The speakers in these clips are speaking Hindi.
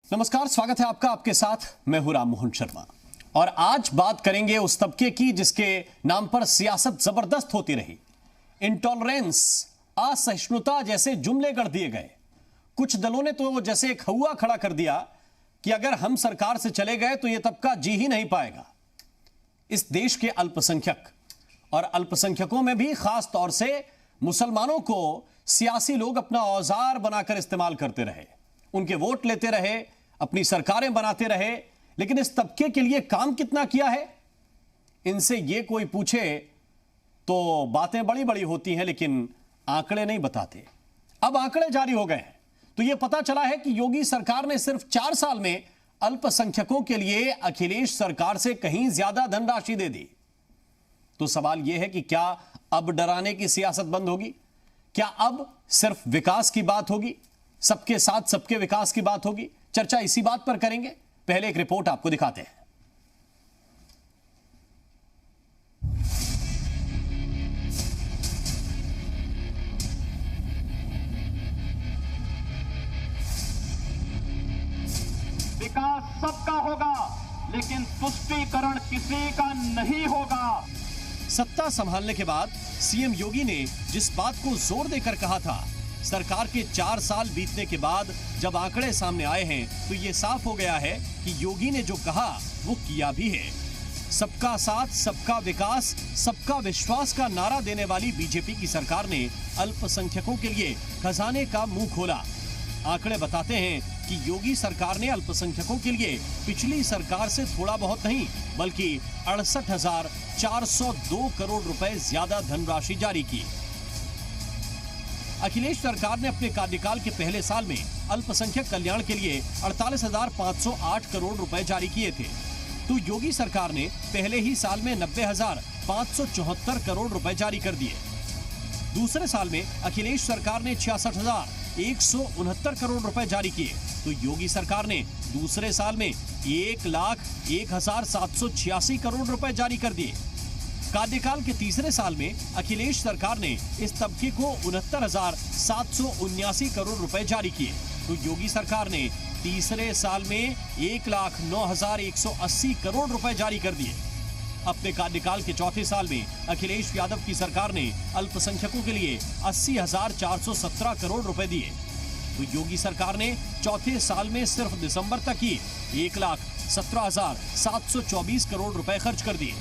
नमस्कार, स्वागत है आपका। आपके साथ मैं हूं राम मोहन शर्मा और आज बात करेंगे उस तबके की जिसके नाम पर सियासत जबरदस्त होती रही। इंटॉलरेंस, असहिष्णुता जैसे जुमले गढ़ दिए गए। कुछ दलों ने तो जैसे एक हौवा खड़ा कर दिया कि अगर हम सरकार से चले गए तो यह तबका जी ही नहीं पाएगा। इस देश के अल्पसंख्यक और अल्पसंख्यकों में भी खास तौर से मुसलमानों को सियासी लोग अपना औजार बनाकर इस्तेमाल करते रहे, उनके वोट लेते रहे, अपनी सरकारें बनाते रहे। लेकिन इस तबके के लिए काम कितना किया है, इनसे ये कोई पूछे तो बातें बड़ी बड़ी होती हैं, लेकिन आंकड़े नहीं बताते। अब आंकड़े जारी हो गए हैं तो यह पता चला है कि योगी सरकार ने सिर्फ 4 साल में अल्पसंख्यकों के लिए अखिलेश सरकार से कहीं ज्यादा धनराशि दे दी। तो सवाल यह है कि क्या अब डराने की सियासत बंद होगी? क्या अब सिर्फ विकास की बात होगी, सबके साथ सबके विकास की बात होगी? चर्चा इसी बात पर करेंगे। पहले एक रिपोर्ट आपको दिखाते हैं। विकास सबका होगा, लेकिन तुष्टीकरण किसी का नहीं होगा। सत्ता संभालने के बाद सीएम योगी ने जिस बात को जोर देकर कहा था, सरकार के 4 साल बीतने के बाद जब आंकड़े सामने आए हैं तो यह साफ हो गया है कि योगी ने जो कहा वो किया भी है। सबका साथ, सबका विकास, सबका विश्वास का नारा देने वाली बीजेपी की सरकार ने अल्पसंख्यकों के लिए खजाने का मुंह खोला। आंकड़े बताते हैं कि योगी सरकार ने अल्पसंख्यकों के लिए पिछली सरकार से थोड़ा बहुत नहीं बल्कि 68,402 करोड़ रुपए ज्यादा धनराशि जारी की। अखिलेश सरकार ने अपने कार्यकाल के पहले साल में अल्पसंख्यक कल्याण के लिए 48,508 करोड़ रुपए जारी किए थे, तो योगी सरकार ने पहले ही साल में 90,574 करोड़ रुपए जारी कर दिए। दूसरे साल में अखिलेश सरकार ने 66,169 करोड़ रुपए जारी किए, तो योगी सरकार ने दूसरे साल में 1,01,786 करोड़ रुपए जारी कर दिए। कार्यकाल के तीसरे साल में अखिलेश सरकार ने इस तबके को 69,779 करोड़ रुपए जारी किए, तो योगी सरकार ने तीसरे साल में 1,09,180 करोड़ रुपए जारी कर दिए। अपने कार्यकाल के चौथे साल में अखिलेश यादव की सरकार ने अल्पसंख्यकों के लिए 80,417 करोड़ रुपए दिए, तो योगी सरकार ने चौथे साल में सिर्फ दिसंबर तक ही 1,17,724 करोड़ रुपए खर्च कर दिए।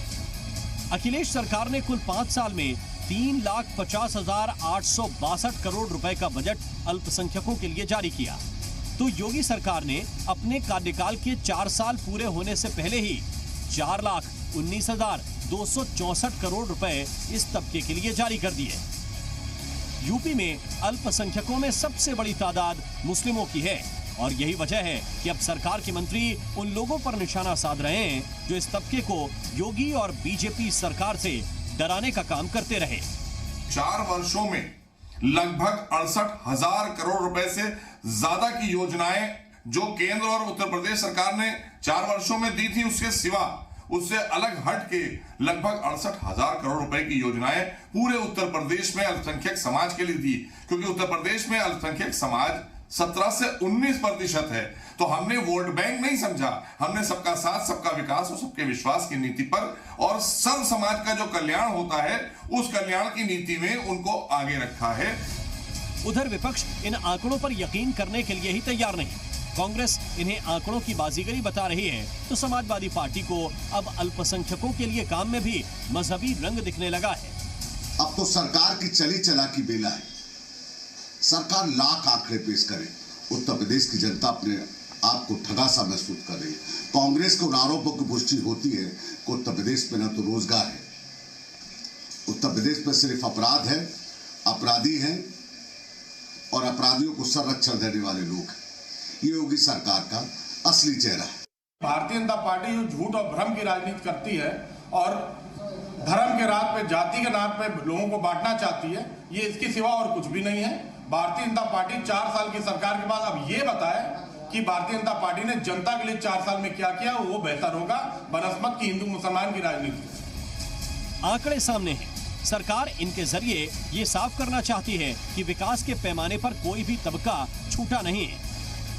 अखिलेश सरकार ने कुल 5 साल में 3,50,862 करोड़ रुपए का बजट अल्पसंख्यकों के लिए जारी किया, तो योगी सरकार ने अपने कार्यकाल के 4 साल पूरे होने से पहले ही 4,19,264 करोड़ रुपए इस तबके के लिए जारी कर दिए। यूपी में अल्पसंख्यकों में सबसे बड़ी तादाद मुस्लिमों की है और यही वजह है कि अब सरकार के मंत्री उन लोगों पर निशाना साध रहे हैं जो इस तबके को योगी और बीजेपी सरकार से डराने का काम करते रहे। 4 वर्षों में लगभग 68,000 करोड़ रुपए से ज्यादा की योजनाएं जो केंद्र और उत्तर प्रदेश सरकार ने 4 वर्षों में दी थी, उसके सिवा उससे अलग हट के लगभग 68,000 करोड़ रुपए की योजनाएं पूरे उत्तर प्रदेश में अल्पसंख्यक समाज के लिए दी, क्योंकि उत्तर प्रदेश में अल्पसंख्यक समाज 17 से 19% है। तो हमने वोट बैंक नहीं समझा, हमने सबका साथ, सबका विकास और सबके विश्वास की नीति पर और सर्व समाज का जो कल्याण होता है उस कल्याण की नीति में उनको आगे रखा है। उधर विपक्ष इन आंकड़ों पर यकीन करने के लिए ही तैयार नहीं। कांग्रेस इन्हें आंकड़ों की बाजीगरी बता रही है, तो समाजवादी पार्टी को अब अल्पसंख्यकों के लिए काम में भी मजहबी रंग दिखने लगा है। अब तो सरकार की चली चला की बेला है। सरकार लाख आंकड़े पेश करे, उत्तर प्रदेश की जनता अपने आप को ठगा सा महसूस कर रही है। कांग्रेस को आरोपों की पुष्टि होती है कि उत्तर प्रदेश में न तो रोजगार है, उत्तर प्रदेश में सिर्फ अपराध है, अपराधी हैं और अपराधियों को संरक्षण देने वाले लोग हैं। ये योगी सरकार का असली चेहरा है। भारतीय जनता पार्टी जो झूठ और भ्रम की राजनीति करती है और धर्म के रात पे, जाति के नाम पे लोगों को बांटना चाहती है, ये इसके सिवा और कुछ भी नहीं है। भारतीय जनता पार्टी 4 साल की सरकार के बाद अब ये बताए कि भारतीय जनता पार्टी ने जनता के लिए 4 साल में क्या किया, वो बेहतर होगा बनस्पत की हिंदू मुसलमान की राजनीति। आंकड़े सामने हैं। सरकार इनके जरिए ये साफ करना चाहती है कि विकास के पैमाने पर कोई भी तबका छूटा नहीं है।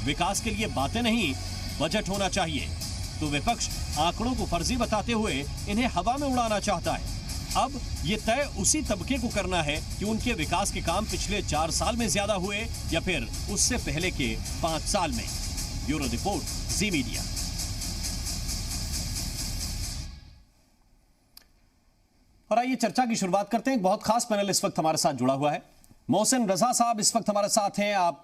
विकास के लिए बातें नहीं, बजट होना चाहिए। तो विपक्ष आंकड़ों को फर्जी बताते हुए इन्हें हवा में उड़ाना चाहता है। अब ये तय उसी तबके को करना है कि उनके विकास के काम पिछले 4 साल में ज्यादा हुए या फिर उससे पहले के 5 साल में। ब्यूरो रिपोर्ट, जी मीडिया। और आइए चर्चा की शुरुआत करते हैं। एक बहुत खास पैनल इस वक्त हमारे साथ जुड़ा हुआ है। मोहसिन रजा साहब इस वक्त हमारे साथ हैं। आप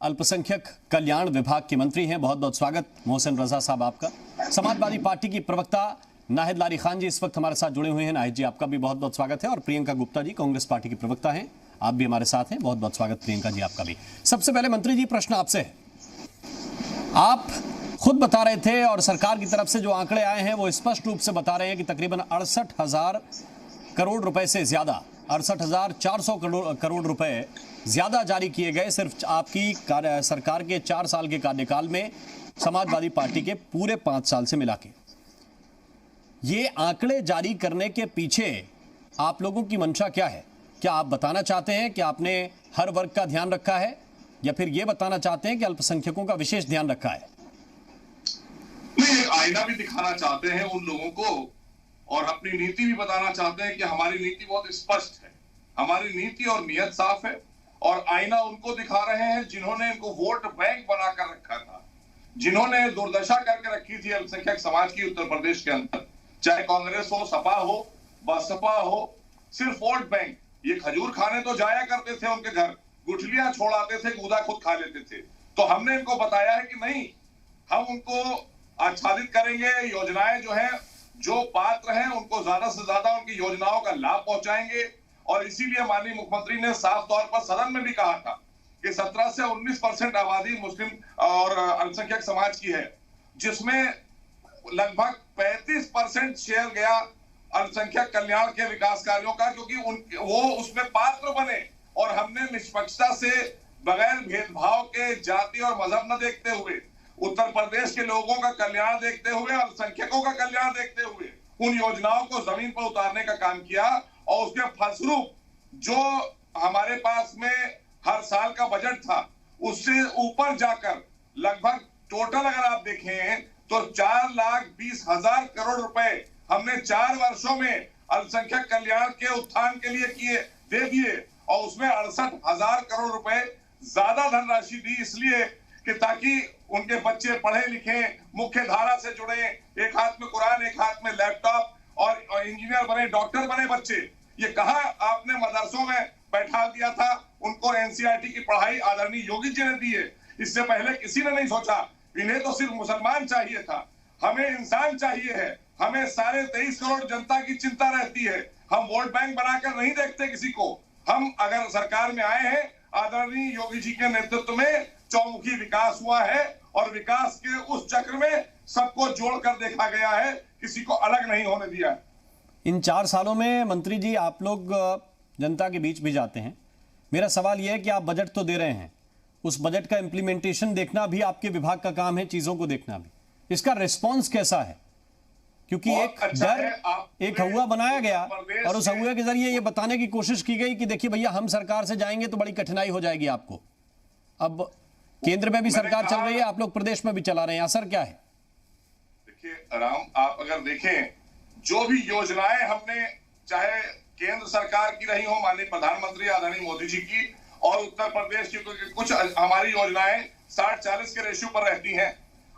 अल्पसंख्यक कल्याण विभाग के मंत्री हैं। बहुत बहुत स्वागत मोहसिन रजा साहब आपका। समाजवादी पार्टी की प्रवक्ता नाहिद लारी खान जी इस वक्त हमारे साथ जुड़े हुए हैं। नाहिद जी आपका भी बहुत बहुत स्वागत है। और प्रियंका गुप्ता जी कांग्रेस पार्टी की प्रवक्ता हैं, आप भी हमारे साथ हैं। बहुत बहुत स्वागत प्रियंका जी आपका भी। सबसे पहले मंत्री जी प्रश्न आपसे है। आप खुद बता रहे थे और सरकार की तरफ से जो आंकड़े आए हैं वो स्पष्ट रूप से बता रहे हैं कि तकरीबन 68,000 करोड़ रुपए से ज्यादा 68,400 करोड़ रुपए ज्यादा जारी किए गए सिर्फ आपकी सरकार के 4 साल के कार्यकाल में, समाजवादी पार्टी के पूरे 5 साल से मिला के। ये आंकड़े जारी करने के पीछे आप लोगों की मंशा क्या है? क्या आप बताना चाहते हैं कि आपने हर वर्ग का ध्यान रखा है या फिर ये बताना चाहते हैं कि अल्पसंख्यकों का विशेष ध्यान रखा है? नहीं, एक आईना भी दिखाना चाहते हैं उन लोगों को और अपनी नीति भी बताना चाहते हैं कि हमारी नीति बहुत स्पष्ट है, हमारी नीति और नियत साफ है। और आईना उनको दिखा रहे हैं जिन्होंने इनको वोट बैंक बनाकर रखा था, जिन्होंने दुर्दशा करके रखी थी अल्पसंख्यक समाज की उत्तर प्रदेश के अंदर, चाहे कांग्रेस हो, सपा हो, बसपा हो, सिर्फ वोट बैंक। ये खजूर खाने तो जाया करते थे उनके घर, गुठलियां छोड़ाते थे, गूदा खुद खा लेते थे। तो हमने इनको बताया है कि नहीं, हम उनको आच्छादित करेंगे, योजनाएं जो है, जो पात्र हैं उनको ज्यादा से ज्यादा उनकी योजनाओं का लाभ पहुंचाएंगे। और इसीलिए माननीय मुख्यमंत्री ने साफ तौर पर सदन में भी कहा था कि 17 से 19% आबादी मुस्लिम और अल्पसंख्यक समाज की है, जिसमें लगभग 35% शेयर गया अल्पसंख्यक कल्याण के विकास कार्यों का, क्योंकि वो उसमें पात्र बने। और हमने निष्पक्षता से, बगैर भेदभाव के, जाति और मजहब न देखते हुए, उत्तर प्रदेश के लोगों का कल्याण देखते हुए, अल्पसंख्यकों का कल्याण देखते हुए उन योजनाओं को जमीन पर उतारने का काम किया। और उसके फलस्वरूप जो हमारे पास में हर साल का बजट था उससे ऊपर जाकर लगभग टोटल अगर आप देखें तो 4,20,000 करोड़ रुपए हमने 4 वर्षों में अल्पसंख्यक कल्याण के उत्थान के लिए दे दिए। और उसमें 68,000 करोड़ रुपए ज्यादा धनराशि दी, इसलिए कि ताकि उनके बच्चे पढ़े लिखे, मुख्य धारा से जुड़े, एक हाथ में कुरान, एक हाथ में लैपटॉप, और इंजीनियर बने, डॉक्टर बने बच्चे। ये कहा आपने मदरसों में बैठा दिया था, उनको एनसीईआरटी की पढ़ाई आदरणीय योगी जी ने दी है, इससे पहले किसी ने नहीं सोचा। इन्हें तो सिर्फ मुसलमान चाहिए था, हमें इंसान चाहिए है, हमें सारे 23 करोड़ जनता की चिंता रहती है। हम वोट बैंक बनाकर नहीं देखते किसी को। हम अगर सरकार में आए हैं, आदरणीय योगी जी के नेतृत्व में चौमुखी विकास हुआ है और विकास के उस चक्र में सबको जोड़कर देखा गया है, किसी को अलग नहीं होने दिया है। इन 4 सालों में मंत्री जी आप लोग जनता के बीच भी जाते हैं। मेरा सवाल यह है कि आप बजट तो दे रहे हैं, उस बजट का इंप्लीमेंटेशन देखना भी आपके विभाग का काम है, चीजों को देखना भी। इसका रिस्पॉन्स कैसा है? क्योंकि एक डर, एक हवा बनाया गया और उस हवा के जरिए ये बताने की कोशिश की गई कि देखिए भैया, हम सरकार से जाएंगे तो बड़ी कठिनाई हो जाएगी आपको। अब केंद्र में भी सरकार चल रही है, आप लोग प्रदेश में भी चला रहे हैं, असर क्या है? देखिए राम, आप अगर देखें जो भी योजनाएं हमने, चाहे केंद्र सरकार की रही हो, माननीय प्रधानमंत्री आदरणीय मोदी जी की, और उत्तर प्रदेश की, कुछ हमारी योजनाएं 60-40 के रेशियो पर रहती हैं।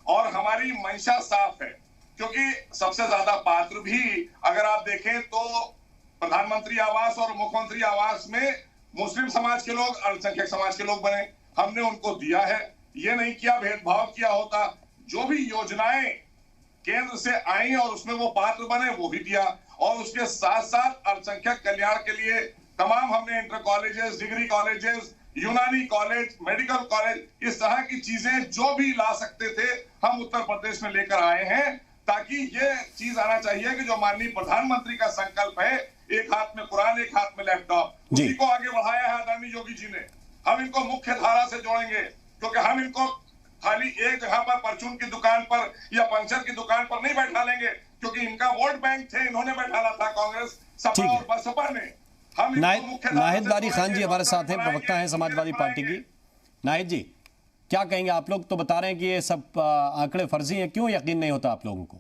और हमारी मंशा साफ है, क्योंकि सबसे ज्यादा पात्र भी अगर आप देखें तो प्रधानमंत्री आवास और मुख्यमंत्री आवास में मुस्लिम समाज के लोग, अल्पसंख्यक समाज के लोग बने, हमने उनको दिया है। ये नहीं किया भेदभाव किया होता। जो भी योजनाएं केंद्र से आई और उसमें वो पात्र बने, वो भी दिया। और उसके साथ साथ अल्पसंख्यक कल्याण के लिए तमाम हमने इंटर कॉलेजेस, डिग्री कॉलेजेस, यूनानी कॉलेज, मेडिकल कॉलेज, इस तरह की चीजें जो भी ला सकते थे हम उत्तर प्रदेश में लेकर आए हैं, ताकि ये चीज आना चाहिए कि जो माननीय प्रधानमंत्री का संकल्प है, एक हाथ में कुरान, एक हाथ में लैपटॉप, उसी को आगे बढ़ाया है आदरणीय योगी जी ने। हम इनको मुख्य धारा से जोड़ेंगे, क्योंकि हम इनको खाली एक जगह पर परचून की दुकान पर या पंचर की दुकान पर नहीं बैठा लेंगे, क्योंकि इनका वोट बैंक थे, इन्होंने बैठाना था कांग्रेस, सपा और बसपा ने। नाहिद लारी खान जी हमारे साथ हैं, प्रवक्ता हैं समाजवादी पार्टी की। नाहिद जी, क्या कहेंगे? आप लोग तो बता रहे हैं कि ये सब आंकड़े फर्जी हैं, क्यों यकीन नहीं होता आप लोगों को?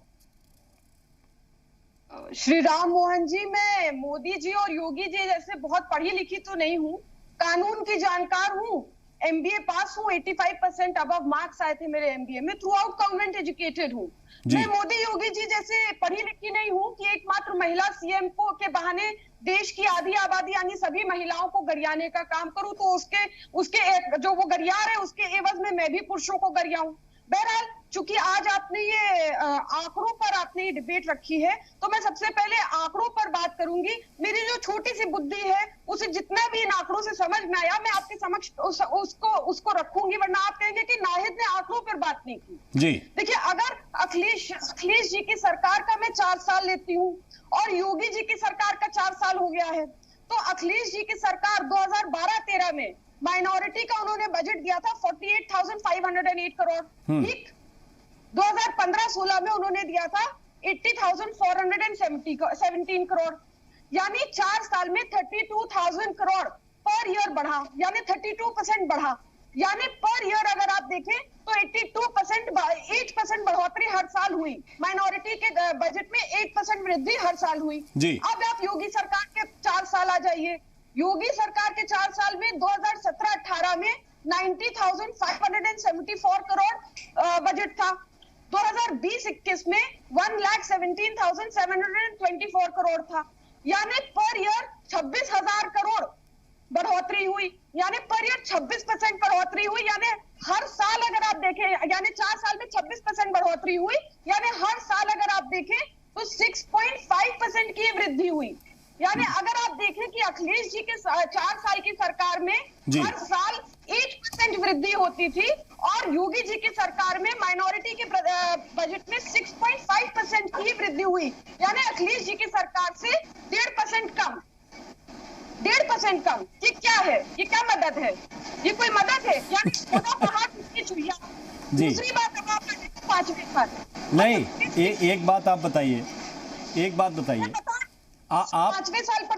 श्री राम मोहन जी, मैं मोदी जी और योगी जी जैसे बहुत पढ़ी लिखी तो नहीं हूँ, कानून की जानकार हूँ, एमबीए पास हूँ, 85% अबव मार्क्स आए थे मेरे एमबीए में, थ्रू आउट कॉन्वेंट एजुकेटेड हूँ। मैं मोदी योगी जी जैसे पढ़ी लिखी नहीं हूँ कि एकमात्र महिला सीएम को के बहाने देश की आधी आबादी यानी सभी महिलाओं को गरियाने का काम करूं, तो उसके जो वो गरिया रहे उसके एवज में मैं भी पुरुषों को गरियाऊं। बहरहाल, चूंकि आज आपने ये आंकड़ों पर आपने ये डिबेट रखी है, तो मैं सबसे पहले आंकड़ों पर बात करूंगी। मेरी जो छोटी सी बुद्धि है उसे जितना भी इन आंकड़ों से समझ में आया मैं आपके समक्ष उसको रखूंगी, वरना आप कहेंगे कि नाहिद ने आंकड़ों पर बात नहीं की। जी देखिए, अगर अखिलेश जी की सरकार का मैं 4 साल लेती हूँ और योगी जी की सरकार का 4 साल हो गया है, तो अखिलेश जी की सरकार 2012-13 में माइनॉरिटी का उन्होंने बजट दिया था 48,508 करोड़, ठीक। 2015-16 में उन्होंने दिया था 80,417 करोड़, यानी 4 साल में 32,000 करोड़ पर ईयर बढ़ा, यानी 32% बढ़ा। यानी पर ईयर अगर आप देखें तो 8% बढ़ोतरी हर साल हुई, माइनॉरिटी के बजट में 8% वृद्धि हर साल हुई। अब आप योगी सरकार के 4 साल आ जाइए। योगी सरकार के 4 साल में 2017-18 में 90,574 करोड़ बजट था, 2020-21 में 1,17,724 करोड़ था, यानी पर ईयर 26,000 करोड़ बढ़ोतरी हुई, यानी पर ईयर 26% बढ़ोतरी हुई। यानी हर साल अगर आप देखें, यानी 4 साल में 26% बढ़ोतरी हुई, यानी हर साल अगर आप देखें तो 6.5% की वृद्धि हुई। यानी अगर आप देखें कि अखिलेश जी के 4 साल की सरकार में हर साल 8% वृद्धि होती थी और योगी जी की सरकार में माइनॉरिटी के बजट में 6.5% की वृद्धि हुई, यानी अखिलेश जी की सरकार से 1.5% कम। 1.5% कम, ये क्या है? ये क्या मदद है? ये कोई मदद है? यानी दूसरी बात अब आप 5वें साल नहीं, एक बात आप बताइए, आप 5वें साल पर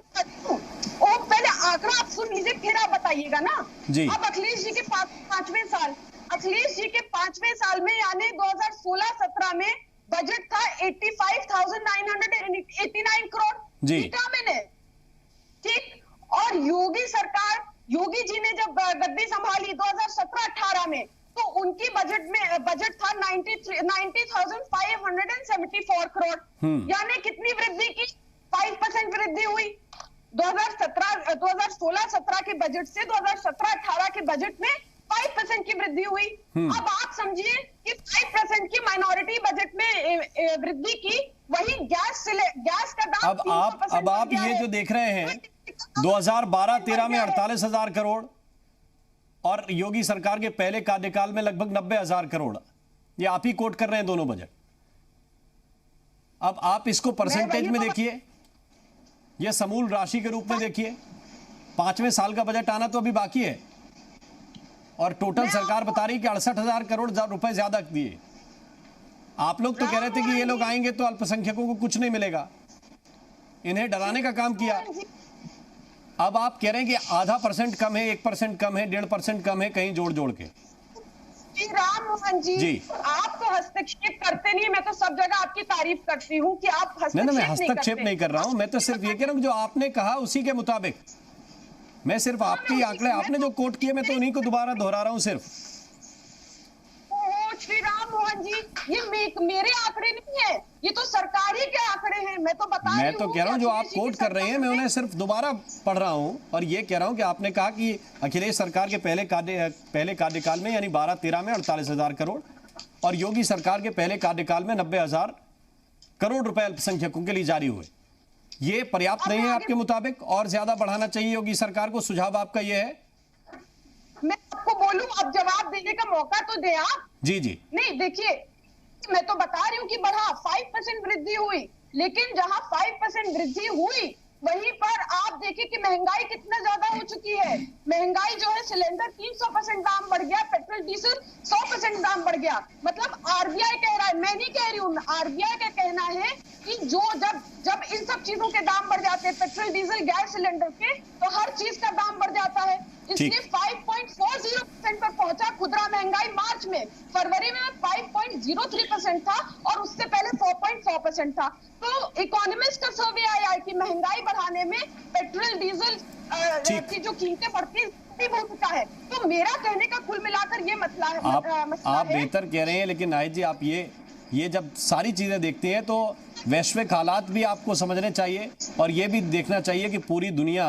पहले आंकड़ा आप सुन लीजिए, फिर आप बताइएगा ना जी। अब अखिलेश जी के 5वें साल, अखिलेश जी के 5वें साल में यानी 2016-17 में बजट था 85,989 करोड़ जी, मैंने ठीक। और योगी सरकार, योगी जी ने जब गद्दी संभाली 2017-18 में, तो उनकी बजट था 90,574 करोड़, यानी कितनी वृद्धि की? 5% वृद्धि हुई। 2016-17 के बजट से 2017-18 के बजट में 5% की वृद्धि हुई। अब आप समझिए कि 5% की माइनॉरिटी बजट में वृद्धि की, वही गैस का दाम अब आप ये जो देख रहे हैं 2012-13 में 48,000 करोड़ और योगी सरकार के पहले कार्यकाल में लगभग 90,000 करोड़, ये आप ही कोट कर रहे हैं दोनों बजट। अब आप इसको परसेंटेज में देखिए, यह समूल राशि के रूप में देखिए, 5वें साल का बजट आना तो अभी बाकी है और टोटल सरकार बता रही कि 68,000 करोड़ रुपए ज्यादा दिए। आप लोग तो कह रहे थे कि ये लोग आएंगे तो अल्पसंख्यकों को कुछ नहीं मिलेगा, इन्हें डराने का काम किया। अब आप कह रहे हैं कि 0.5% कम है, 1% कम है, 1.5% कम है, कहीं जोड़ के। राम मोहन जी, आप तो हस्तक्षेप करते नहीं, मैं तो सब जगह आपकी तारीफ करती हूँ कि आप हस्तक्षेप नहीं, मैं हस्तक्षेप नहीं कर रहा हूँ, मैं तो सिर्फ ये कह रहा हूँ जो आपने कहा उसी के मुताबिक, मैं सिर्फ आपके आंकड़े, आपने जो कोट किए मैं तो उन्हीं को दोबारा दोहरा रहा हूँ सिर्फ। श्री राम मोहन जी, ये मेरे आंकड़े नहीं है, ये तो सरकारी के आंकड़े हैं, मैं तो बता रही हूं। मैं तो कह रहा हूं जो आप कोट कर रहे हैं मैं उन्हें सिर्फ दोबारा पढ़ रहा हूं और ये कह रहा हूं कि आपने कहा कि अखिलेश सरकार के पहले कार्यकाल में यानी 12-13 में 48,000 करोड़ और योगी सरकार के पहले कार्यकाल में 90,000 करोड़ रुपए अल्पसंख्यकों के लिए जारी हुए। ये पर्याप्त नहीं है आपके मुताबिक, और ज्यादा बढ़ाना चाहिए योगी सरकार को? सुझाव आपका ये है? मैं आपको बोलूं, अब जवाब देने का मौका तो दे आप। जी। नहीं, देखिए, मैं तो बता रही हूँ कि बढ़ा 5% वृद्धि हुई, लेकिन जहां 5% वृद्धि हुई वहीं पर आप देखिए कि महंगाई कितना ज्यादा हो चुकी है। महंगाई जो है, सिलेंडर 300% दाम बढ़ गया, पेट्रोल डीजल 100% दाम बढ़ गया। मतलब आरबीआई कह रहा है, मैं नहीं कह रही हूँ, आरबीआई का कहना है कि जो जब इन सब चीजों के दाम बढ़ जाते हैं, पेट्रोल डीजल गैस सिलेंडर के, तो हर चीज का दाम बढ़ जाता है। इसलिए 5.40% पर पहुंचा खुदरा महंगाई मार्च में। फरवरी में 5.03% था और उससे पहले 4.4% था। तो इकोनॉमिस्ट का सर्वे आया है कि महंगाई बढ़ाने में पेट्रोल डीजल की जो कीमतें बढ़ती भूमिका है। तो मेरा कहने का कुल मिलाकर ये मसला है। आप बेहतर कह रहे हैं, लेकिन नाहिद जी आप ये जब सारी चीजें देखते हैं तो वैश्विक हालात भी आपको समझने चाहिए और ये भी देखना चाहिए कि पूरी दुनिया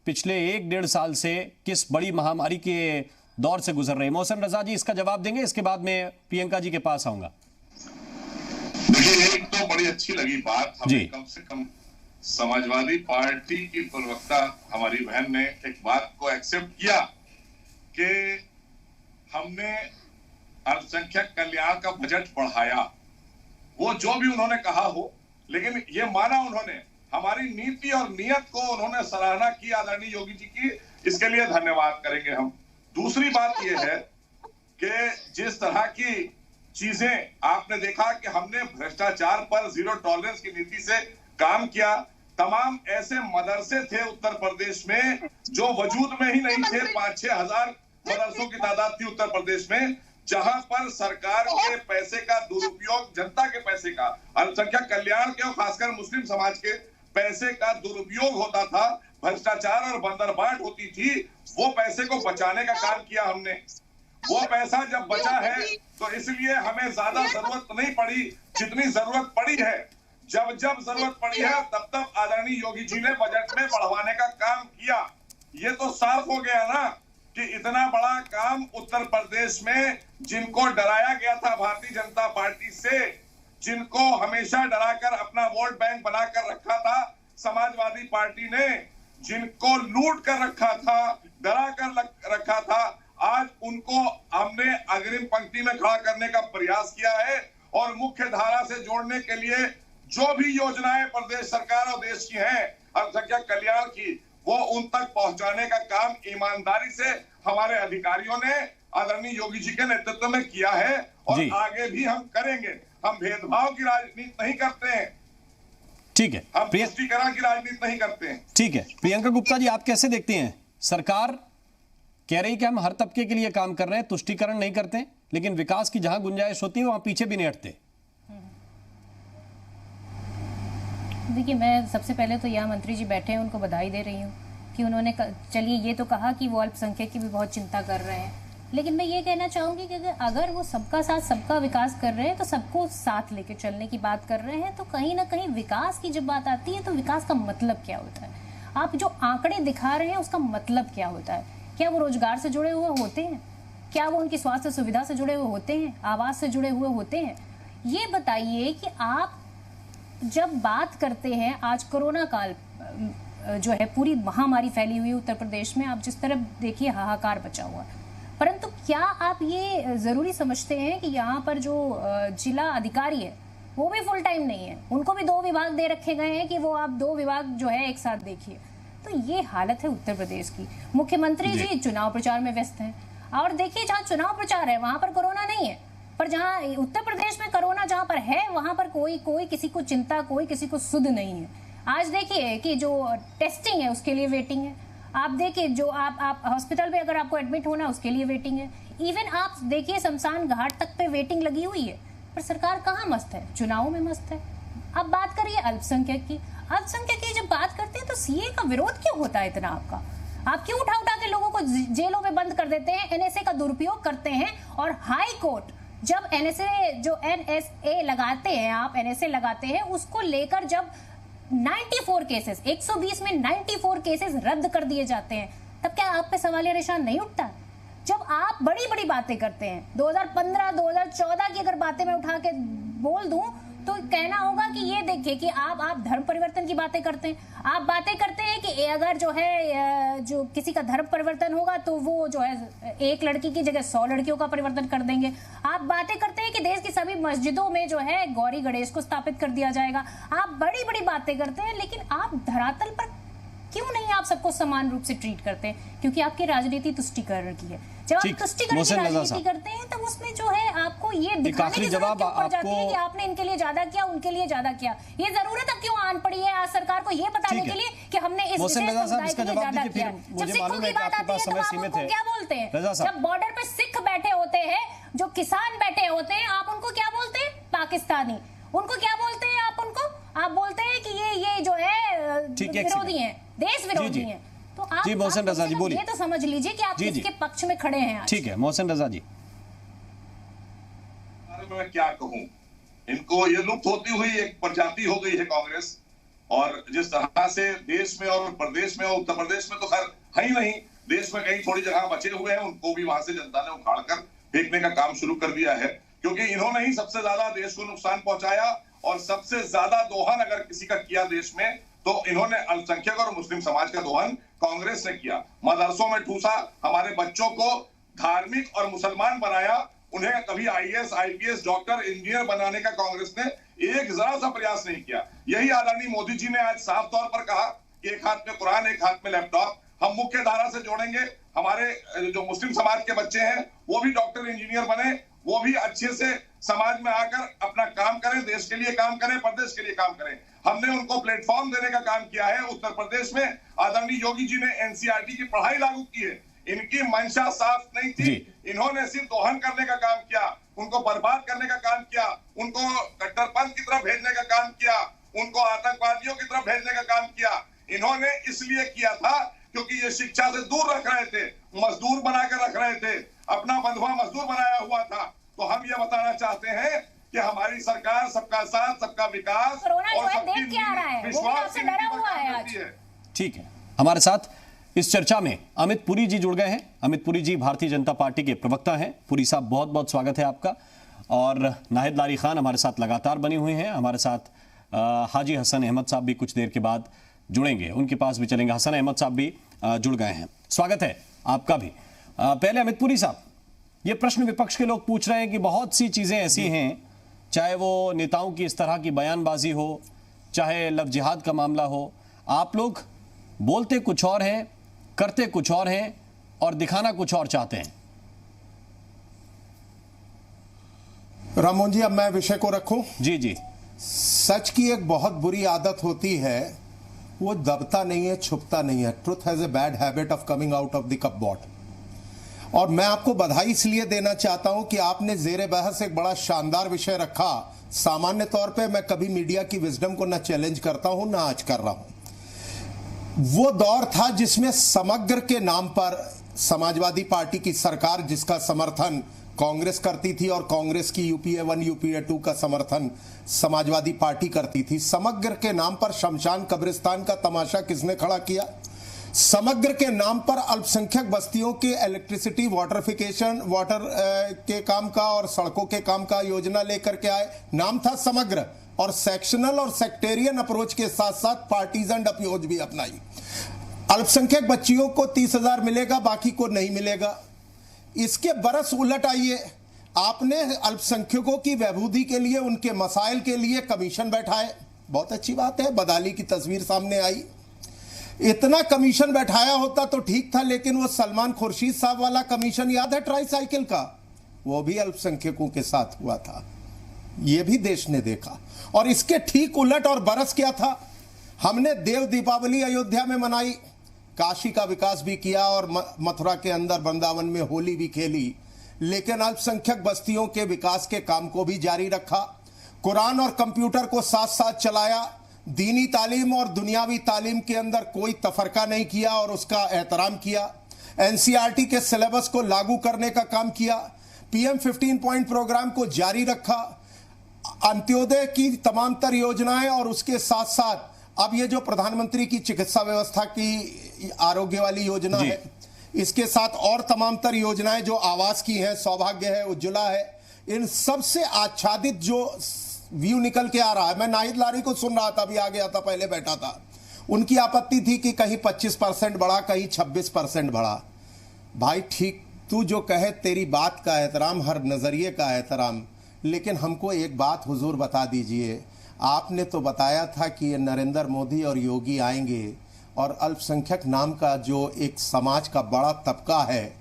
पिछले 1-1.5 साल से किस बड़ी महामारी के दौर से गुजर रही है। मोहसिन रजा जी इसका जवाब देंगे, इसके बाद मैं प्रियंका जी के पास आऊंगा। देखिए, एक तो बड़ी अच्छी लगी बात, हमें कम से कम समाजवादी पार्टी की प्रवक्ता हमारी बहन ने एक बात को एक्सेप्ट किया कि हमने अल्पसंख्यक कल्याण का बजट बढ़ाया। वो जो भी उन्होंने कहा हो, लेकिन ये माना उन्होंने, हमारी नीति और नियत को उन्होंने सराहना की आदरणीय योगी जी की, इसके लिए धन्यवाद करेंगे हम। दूसरी बात यह है कि जिस तरह की चीजें आपने देखा कि हमने भ्रष्टाचार पर जीरो टॉलरेंस की नीति से काम किया। तमाम ऐसे मदरसे थे उत्तर प्रदेश में जो वजूद में ही नहीं थे। 5-6 हजार मदरसों की तादाद थी उत्तर प्रदेश में, जहां पर सरकार के पैसे का दुरुपयोग, जनता के पैसे का, अल्पसंख्यक कल्याण के और खासकर मुस्लिम समाज के पैसे का दुरुपयोग होता था, भ्रष्टाचार और बंदरबाट होती थी। वो पैसे को बचाने का काम किया हमने। वो पैसा जब बचा है तो इसलिए हमें ज्यादा जरूरत नहीं पड़ी जितनी जरूरत पड़ी है। जब जरूरत पड़ी है तब आदरणीय योगी जी ने बजट में बढ़वाने का काम किया। ये तो साफ हो गया ना कि इतना बड़ा काम उत्तर प्रदेश में, जिनको डराया गया था भारतीय जनता पार्टी से, जिनको हमेशा डराकर अपना वोट बैंक बनाकर रखा था समाजवादी पार्टी ने, जिनको लूट कर रखा था, डरा कर रखा था, आज उनको हमने अग्रिम पंक्ति में खड़ा करने का प्रयास किया है और मुख्य धारा से जोड़ने के लिए जो भी योजनाएं प्रदेश सरकार और देश की हैं अल्पसंख्यक कल्याण की, वो उन तक पहुंचाने का काम ईमानदारी से हमारे अधिकारियों ने आदरणीय योगी जी के नेतृत्व में किया है और आगे भी हम करेंगे। हम भेदभाव की राजनीति नहीं करते हैं, ठीक है, हम तुष्टीकरण की राजनीति नहीं करते हैं। ठीक है, प्रियंका गुप्ता जी आप कैसे देखते हैं? सरकार कह रही कि हम हर तबके के लिए काम कर रहे हैं, तुष्टीकरण नहीं करते, लेकिन विकास की जहां गुंजाइश होती है वहां पीछे भी नहीं हटते। देखिए, मैं सबसे पहले तो यहाँ मंत्री जी बैठे हैं, उनको बधाई दे रही हूँ कि उन्होंने चलिए ये तो कहा कि वो अल्पसंख्यक की भी बहुत चिंता कर रहे हैं, लेकिन मैं ये कहना चाहूँगी कि अगर वो सबका साथ सबका विकास कर रहे हैं तो सबको साथ लेके चलने की बात कर रहे हैं, तो कहीं ना कहीं विकास की जब बात आती है तो विकास का मतलब क्या होता है? आप जो आंकड़े दिखा रहे हैं उसका मतलब क्या होता है? क्या वो रोजगार से जुड़े हुए होते हैं? क्या वो उनकी स्वास्थ्य सुविधा से जुड़े हुए होते हैं? आवास से जुड़े हुए होते हैं? ये बताइए कि आप जब बात करते हैं, आज कोरोना काल जो है, पूरी महामारी फैली हुई उत्तर प्रदेश में, आप जिस तरफ देखिए हाहाकार बचा हुआ, परंतु क्या आप ये जरूरी समझते हैं कि यहाँ पर जो जिला अधिकारी है वो भी फुल टाइम नहीं है? उनको भी 2 विभाग दे रखे गए हैं कि वो आप 2 विभाग जो है एक साथ देखिए। तो ये हालत है उत्तर प्रदेश की। मुख्यमंत्री जी चुनाव प्रचार में व्यस्त हैं, और देखिए जहाँ चुनाव प्रचार है वहां पर कोरोना नहीं है, पर जहाँ उत्तर प्रदेश में कोरोना जहाँ पर है वहां पर कोई किसी को चिंता, कोई किसी को सुध नहीं है। आज देखिए कि जो टेस्टिंग है उसके लिए वेटिंग है। आप देखिए जो आप हॉस्पिटल में अगर आपको एडमिट होना उसके लिए वेटिंग है। इवन आप देखिए शमशान घाट तक पे वेटिंग लगी हुई है, पर सरकार कहाँ मस्त है? चुनाव में मस्त है। अब बात करिए अल्पसंख्यक की। अल्पसंख्यक की जब बात करते हैं तो सीए का विरोध क्यों होता है इतना आपका? आप क्यों उठा के लोगों को जेलों में बंद कर देते हैं, एनएसए का दुरुपयोग करते हैं? और हाई कोर्ट जब एनएसए लगाते हैं, आप एनएसए लगाते हैं, उसको लेकर जब 94 केसेस, 120 में 94 केसेस रद्द कर दिए जाते हैं, तब क्या आप पे सवालिया निशान नहीं उठता? जब आप बड़ी बड़ी बातें करते हैं, 2015 2014 की अगर बातें मैं उठा के बोल दूं तो कहना होगा कि ये देखिए कि आप धर्म परिवर्तन की बातें करते हैं। आप बातें करते हैं कि अगर जो है जो किसी का धर्म परिवर्तन होगा तो वो जो है 1 लड़की की जगह 100 लड़कियों का परिवर्तन कर देंगे। आप बातें करते हैं कि देश की सभी मस्जिदों में जो है गौरी गणेश को स्थापित कर दिया जाएगा। आप बड़ी बड़ी बातें करते हैं, लेकिन आप धरातल पर क्यों नहीं आप सबको समान रूप से ट्रीट करते हैं? क्योंकि आपकी राजनीति तुष्टीकरण की है। जब आप तुष्टीकरण की राजनीति करते हैं तब उसमें जो है आपको ये दिखाने की जरूरत क्यों पड़ जाती है कि आपने इनके लिए ज्यादा किया, उनके लिए ज्यादा किया? ये जरूरत अब क्यों आन पड़ी है आज सरकार को ये बताने के लिए कि हमने इस विशेष समुदाय के लिए ज्यादा किया? जब सिखों की बात आती है तो आप उनको क्या बोलते हैं? जब बॉर्डर पे सिख बैठे होते हैं, जो किसान बैठे होते हैं, आप उनको क्या बोलते हैं? पाकिस्तानी। उनको क्या बोलते हैं आप? उनको आप बोलते हैं कि ये जो है विरोधी हैं, देश विरोधी हैं। तो आप जी मोहसिन रजा जी बोलिए। ये तो समझ लीजिए कि आप किसके पक्ष में खड़े हैं आज। ठीक है मोहसिन रजा जी। मैं क्या कहूं, इनको ये लुप्त होती हुई एक प्रजाति हो गई है कांग्रेस। और जिस तरह से देश में और प्रदेश में और उत्तर प्रदेश में तो खैर है ही नहीं, देश में कई थोड़ी जगह बचे हुए हैं, उनको भी वहां से जनता ने उखाड़कर फेंकने का काम शुरू कर दिया है। क्योंकि इन्होंने ही सबसे ज्यादा देश को नुकसान पहुंचाया और सबसे ज्यादा दोहन अगर किसी का किया देश में तो इन्होंने अल्पसंख्यक और मुस्लिम समाज का दोहन कांग्रेस ने किया। मदरसों में ठूसा, हमारे बच्चों को धार्मिक और मुसलमान बनाया, उन्हें कभी आईएएस, आईपीएस, डॉक्टर, इंजीनियर बनाने का कांग्रेस ने एक जरा सा प्रयास नहीं किया। यही आदरणीय मोदी जी ने आज साफ तौर पर कहा कि एक हाथ में कुरान, एक हाथ में लैपटॉप, हम मुख्य धारा से जोड़ेंगे। हमारे जो मुस्लिम समाज के बच्चे हैं वो भी डॉक्टर, इंजीनियर बने, वो भी अच्छे से समाज में आकर अपना काम करें, देश के लिए काम करें, प्रदेश के लिए काम करें। हमने उनको प्लेटफॉर्म देने का काम किया है। उत्तर प्रदेश में आदरणीय योगी जी ने एनसीईआरटी की पढ़ाई लागू की है। इनकी मंशा साफ नहीं थी, इन्होंने सिर्फ दोहन करने का काम किया, उनको बर्बाद करने का काम किया, उनको कट्टरपंथ की तरफ भेजने का काम किया, उनको आतंकवादियों की तरफ भेजने का काम किया। इन्होंने इसलिए किया था क्योंकि ये शिक्षा से दूर रख रहे थे, मजदूर बनाकर रख रहे थे, अपना बंधुआ मजदूर बनाया हुआ था। तो हम ये बताना चाहते हैं कि हमारी सरकार सबका साथ, सबका विकास और सबकी विश्वास से डरा हुआ है आज। ठीक है, हमारे साथ इस चर्चा में अमित पुरी जी जुड़ गए हैं। अमित पुरी जी भारतीय जनता पार्टी के प्रवक्ता हैं। पुरी साहब बहुत बहुत स्वागत है आपका। और नाहिद लारी खान हमारे साथ लगातार बने हुए हैं। हमारे साथ हाजी हसन अहमद साहब भी कुछ देर के बाद जुड़ेंगे, उनके पास भी चलेंगे। हसन अहमद साहब भी जुड़ गए हैं, स्वागत है आपका भी। पहले अमित पुरी साहब, ये प्रश्न विपक्ष के लोग पूछ रहे हैं कि बहुत सी चीज़ें ऐसी हैं, चाहे वो नेताओं की इस तरह की बयानबाजी हो, चाहे लव जिहाद का मामला हो, आप लोग बोलते कुछ और हैं, करते कुछ और हैं और दिखाना कुछ और चाहते हैं। राममोहन जी, अब मैं विषय को रखूं? जी जी। सच की एक बहुत बुरी आदत होती है, वो दबता नहीं है, छुपता नहीं है। Truth has a bad habit of coming out of the cupboard. और मैं आपको बधाई इसलिए देना चाहता हूं कि आपने जेरे बहस एक बड़ा शानदार विषय रखा। सामान्य तौर पे मैं कभी मीडिया की विजडम को ना चैलेंज करता हूं ना आज कर रहा हूं। वो दौर था जिसमें समग्र के नाम पर समाजवादी पार्टी की सरकार, जिसका समर्थन कांग्रेस करती थी और कांग्रेस की यूपीए 1 यूपीए 2 का समर्थन समाजवादी पार्टी करती थी, समग्र के नाम पर शमशान कब्रिस्तान का तमाशा किसने खड़ा किया? समग्र के नाम पर अल्पसंख्यक बस्तियों के इलेक्ट्रिसिटी, वाटरफिकेशन, वाटर के काम का और सड़कों के काम का योजना लेकर के आए। नाम था समग्र, और सेक्शनल और सेक्टेरियन अप्रोच के साथ साथ पार्टीजन अप्रोच भी अपनाई। अल्पसंख्यक बच्चियों को 30,000 मिलेगा, बाकी को नहीं मिलेगा। इसके बरस उलट आइए, आपने अल्पसंख्यकों की बहबूदी के लिए, उनके मसाइल के लिए कमीशन बैठाए। बहुत अच्छी बात है, बदाली की तस्वीर सामने आई। इतना कमीशन बैठाया होता तो ठीक था, लेकिन वो सलमान खुर्शीद साहब वाला कमीशन याद है ट्राईसाइकिल का? वो भी अल्पसंख्यकों के साथ हुआ था, ये भी देश ने देखा। और इसके ठीक उलट और बरस क्या था? हमने देव दीपावली अयोध्या में मनाई, काशी का विकास भी किया और मथुरा के अंदर वृंदावन में होली भी खेली, लेकिन अल्पसंख्यक बस्तियों के विकास के काम को भी जारी रखा। कुरान और कंप्यूटर को साथ साथ चलाया। दीनी तालीम और दुनियावी तालीम के अंदर कोई तफरका नहीं किया और उसका एहतराम किया। एनसीईआरटी के सिलेबस को लागू करने का काम किया। पीएम 15 पॉइंट प्रोग्राम को जारी रखा। अंत्योदय की तमाम तर योजनाएं और उसके साथ साथ अब ये जो प्रधानमंत्री की चिकित्सा व्यवस्था की आरोग्य वाली योजना है, इसके साथ और तमाम तर योजनाएं जो आवास की हैं, सौभाग्य है, उज्ज्वला है, इन सब से आच्छादित जो व्यू निकल के आ रहा है। मैं नाहिद लारी को सुन रहा था, अभी आ गया था, पहले बैठा था। उनकी आपत्ति थी कि कहीं 25% बढ़ा, कहीं 26% बढ़ा। भाई ठीक, तू जो कहे, तेरी बात का एहतराम, हर नजरिए का एहतराम, लेकिन हमको एक बात हुजूर बता दीजिए। आपने तो बताया था कि ये नरेंद्र मोदी और योगी आएंगे और अल्पसंख्यक नाम का जो एक समाज का बड़ा तबका है,